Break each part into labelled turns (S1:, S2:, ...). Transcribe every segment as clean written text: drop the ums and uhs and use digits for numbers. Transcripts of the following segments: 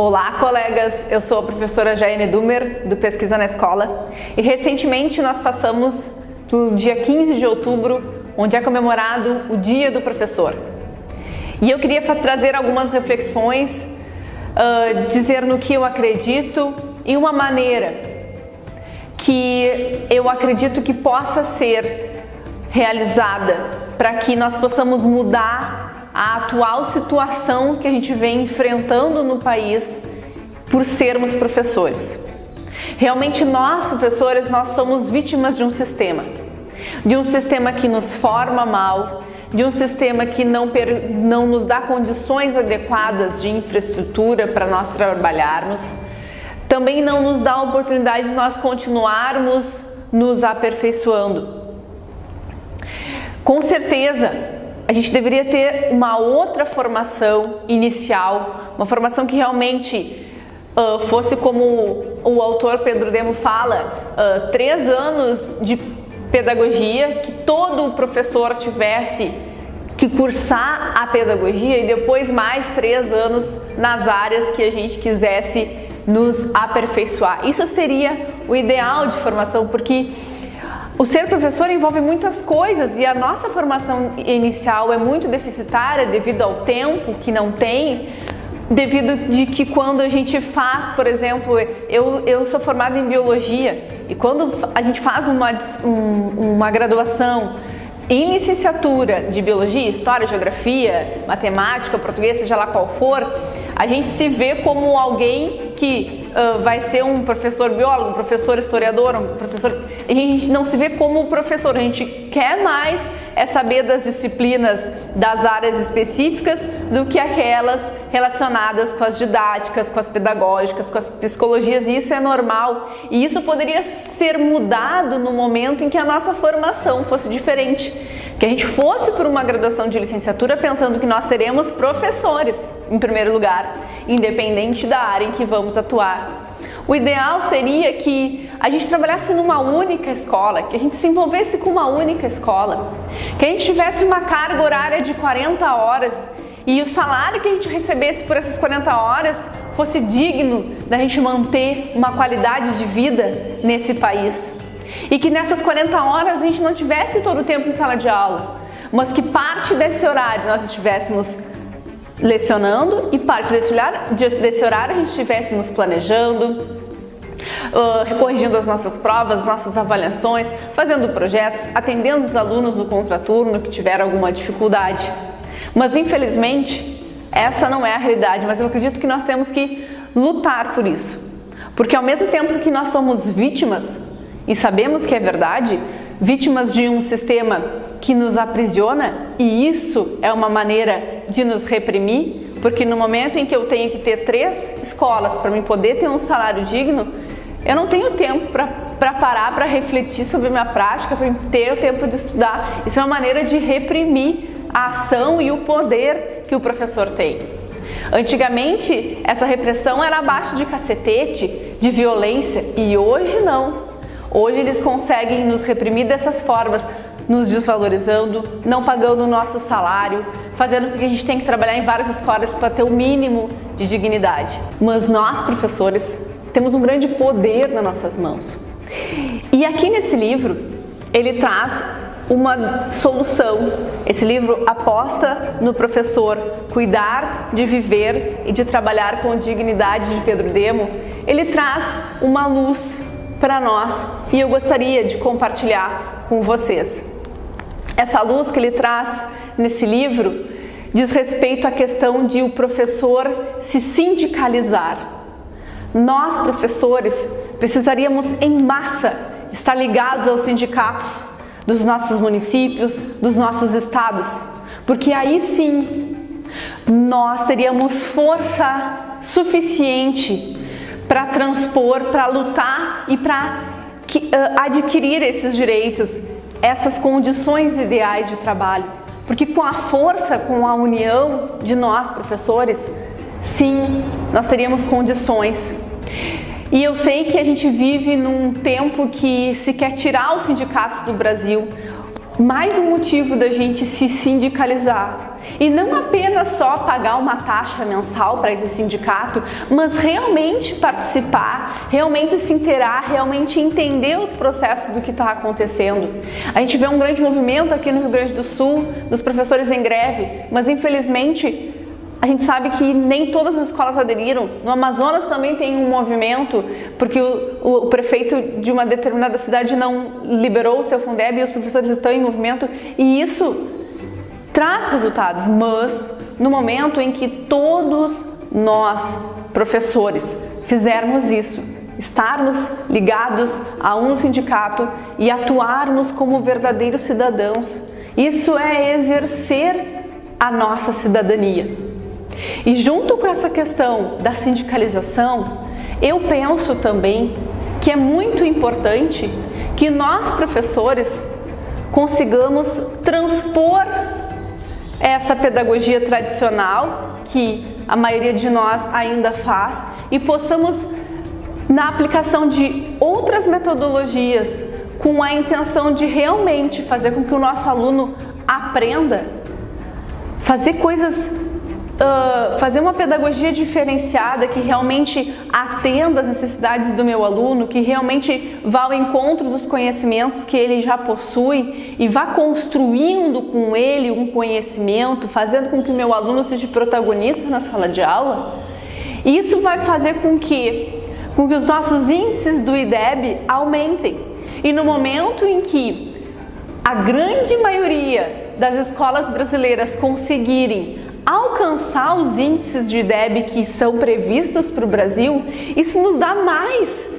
S1: Olá, colegas! Eu sou a professora Jaiane Dumer, do Pesquisa na Escola, e recentemente nós passamos do dia 15 de outubro, onde é comemorado o Dia do Professor. E eu queria trazer algumas reflexões, dizer no que eu acredito e uma maneira que eu acredito que possa ser realizada para que nós possamos mudar a atual situação que a gente vem enfrentando no país por sermos professores. Realmente nós, professores, nós somos vítimas de um sistema que nos forma mal, de um sistema que não nos dá condições adequadas de infraestrutura para nós trabalharmos, também não nos dá a oportunidade de nós continuarmos nos aperfeiçoando. Com certeza, a gente deveria ter uma outra formação inicial, uma formação que realmente fosse como o autor Pedro Demo fala, 3 anos de pedagogia, que todo professor tivesse que cursar a pedagogia e depois mais 3 anos nas áreas que a gente quisesse nos aperfeiçoar. Isso seria o ideal de formação, porque o ser professor envolve muitas coisas e a nossa formação inicial é muito deficitária devido ao tempo que não tem, devido de que quando a gente faz, por exemplo, eu sou formada em biologia e quando a gente faz uma graduação em licenciatura de biologia, história, geografia, matemática, português, seja lá qual for, a gente se vê como alguém que vai ser um professor biólogo, um professor historiador, um professor... A gente não se vê como professor, a gente quer mais saber das disciplinas das áreas específicas do que aquelas relacionadas com as didáticas, com as pedagógicas, com as psicologias, e isso é normal. E isso poderia ser mudado no momento em que a nossa formação fosse diferente, que a gente fosse por uma graduação de licenciatura pensando que nós seremos professores, em primeiro lugar, independente da área em que vamos atuar. O ideal seria que a gente trabalhasse numa única escola, que a gente se envolvesse com uma única escola, que a gente tivesse uma carga horária de 40 horas e o salário que a gente recebesse por essas 40 horas fosse digno da gente manter uma qualidade de vida nesse país. E que nessas 40 horas a gente não tivesse todo o tempo em sala de aula, mas que parte desse horário nós estivéssemos lecionando e parte desse horário a gente estivesse nos planejando, corrigindo as nossas provas, nossas avaliações, fazendo projetos, atendendo os alunos do contraturno que tiveram alguma dificuldade. Mas infelizmente essa não é a realidade, mas eu acredito que nós temos que lutar por isso, porque ao mesmo tempo que nós somos vítimas, e sabemos que é verdade, vítimas de um sistema que nos aprisiona, e isso é uma maneira de nos reprimir, porque no momento em que eu tenho que ter 3 escolas para mim poder ter um salário digno, eu não tenho tempo para parar, para refletir sobre a minha prática, para ter o tempo de estudar. Isso é uma maneira de reprimir a ação e o poder que o professor tem. Antigamente, essa repressão era abaixo de cacetete, de violência, e hoje não. Hoje eles conseguem nos reprimir dessas formas, nos desvalorizando, não pagando o nosso salário, fazendo com que a gente tenha que trabalhar em várias escolas para ter o mínimo de dignidade. Mas nós, professores, temos um grande poder nas nossas mãos. E aqui nesse livro, ele traz uma solução. Esse livro aposta no professor cuidar de viver e de trabalhar com dignidade de Pedro Demo. Ele traz uma luz para nós e eu gostaria de compartilhar com vocês. Essa luz que ele traz nesse livro diz respeito à questão de o professor se sindicalizar. Nós, professores, precisaríamos em massa estar ligados aos sindicatos dos nossos municípios, dos nossos estados, porque aí sim nós teríamos força suficiente para transpor, para lutar e para adquirir esses direitos, essas condições ideais de trabalho. Porque com a força, com a união de nós, professores, sim, nós teríamos condições. E eu sei que a gente vive num tempo que se quer tirar os sindicatos do Brasil. Mais um motivo da gente se sindicalizar. E não apenas só pagar uma taxa mensal para esse sindicato, mas realmente participar, realmente se inteirar, realmente entender os processos do que está acontecendo. A gente vê um grande movimento aqui no Rio Grande do Sul, dos professores em greve, mas infelizmente a gente sabe que nem todas as escolas aderiram. No Amazonas também tem um movimento, porque o prefeito de uma determinada cidade não liberou o seu Fundeb e os professores estão em movimento, e isso traz resultados. Mas no momento em que todos nós, professores, fizermos isso, estarmos ligados a um sindicato e atuarmos como verdadeiros cidadãos, isso é exercer a nossa cidadania. E junto com essa questão da sindicalização, eu penso também que é muito importante que nós, professores, consigamos transpor essa pedagogia tradicional que a maioria de nós ainda faz e possamos, na aplicação de outras metodologias, com a intenção de realmente fazer com que o nosso aluno aprenda, fazer uma pedagogia diferenciada que realmente atenda às necessidades do meu aluno, que realmente vá ao encontro dos conhecimentos que ele já possui e vá construindo com ele um conhecimento, fazendo com que o meu aluno seja protagonista na sala de aula. Isso vai fazer com que os nossos índices do IDEB aumentem. E no momento em que a grande maioria das escolas brasileiras conseguirem alcançar os índices de IDEB que são previstos para o Brasil, isso nos dá mais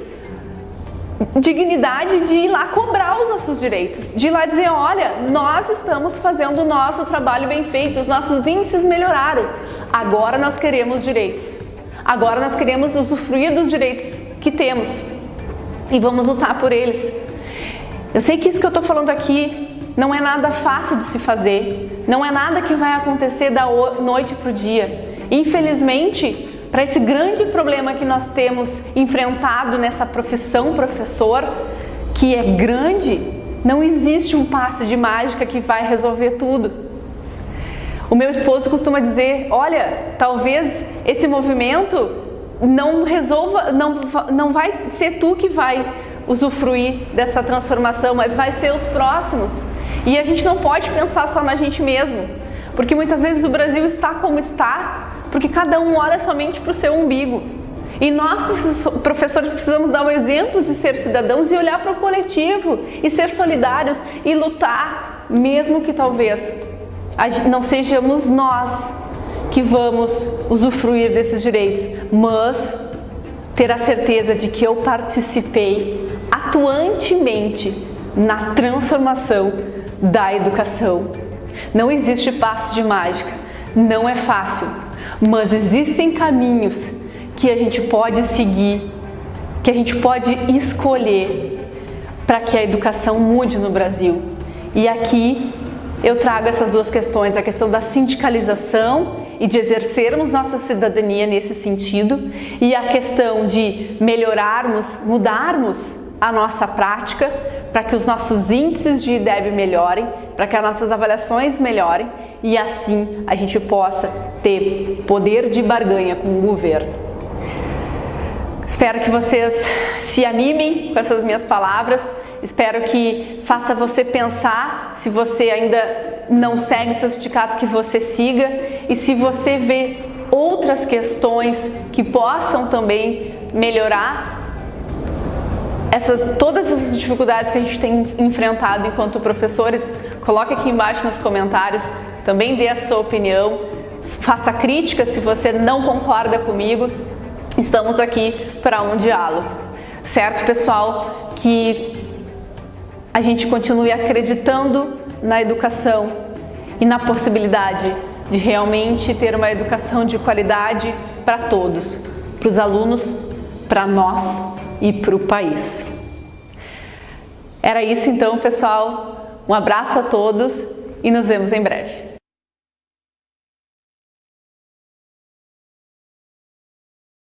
S1: dignidade de ir lá cobrar os nossos direitos, de ir lá dizer, olha, nós estamos fazendo o nosso trabalho bem feito, os nossos índices melhoraram, agora nós queremos direitos, agora nós queremos usufruir dos direitos que temos e vamos lutar por eles. Eu sei que isso que eu estou falando aqui não é nada fácil de se fazer, não é nada que vai acontecer da noite para o dia. Infelizmente, para esse grande problema que nós temos enfrentado nessa profissão professor, que é grande, não existe um passe de mágica que vai resolver tudo. O meu esposo costuma dizer, olha, talvez esse movimento não resolva, não vai ser tu que vai usufruir dessa transformação, mas vai ser os próximos. E a gente não pode pensar só na gente mesmo, porque muitas vezes o Brasil está como está, porque cada um olha somente para o seu umbigo. E nós, professores, precisamos dar o exemplo de ser cidadãos e olhar para o coletivo, e ser solidários e lutar, mesmo que talvez não sejamos nós que vamos usufruir desses direitos, mas ter a certeza de que eu participei atuantemente na transformação da educação. Não existe passe de mágica, não é fácil, mas existem caminhos que a gente pode seguir, que a gente pode escolher para que a educação mude no Brasil. E aqui eu trago essas duas questões, a questão da sindicalização e de exercermos nossa cidadania nesse sentido, e a questão de melhorarmos, mudarmos a nossa prática para que os nossos índices de IDEB melhorem, para que as nossas avaliações melhorem e assim a gente possa ter poder de barganha com o governo. Espero que vocês se animem com essas minhas palavras, espero que faça você pensar, se você ainda não segue o seu sindicato, que você siga, e se você vê outras questões que possam também melhorar todas essas dificuldades que a gente tem enfrentado enquanto professores, coloque aqui embaixo nos comentários, também dê a sua opinião, faça críticas se você não concorda comigo, estamos aqui para um diálogo, certo, pessoal? Que a gente continue acreditando na educação e na possibilidade de realmente ter uma educação de qualidade para todos, para os alunos, para nós e para o país. Era isso então, pessoal. Um abraço a todos e nos vemos em breve.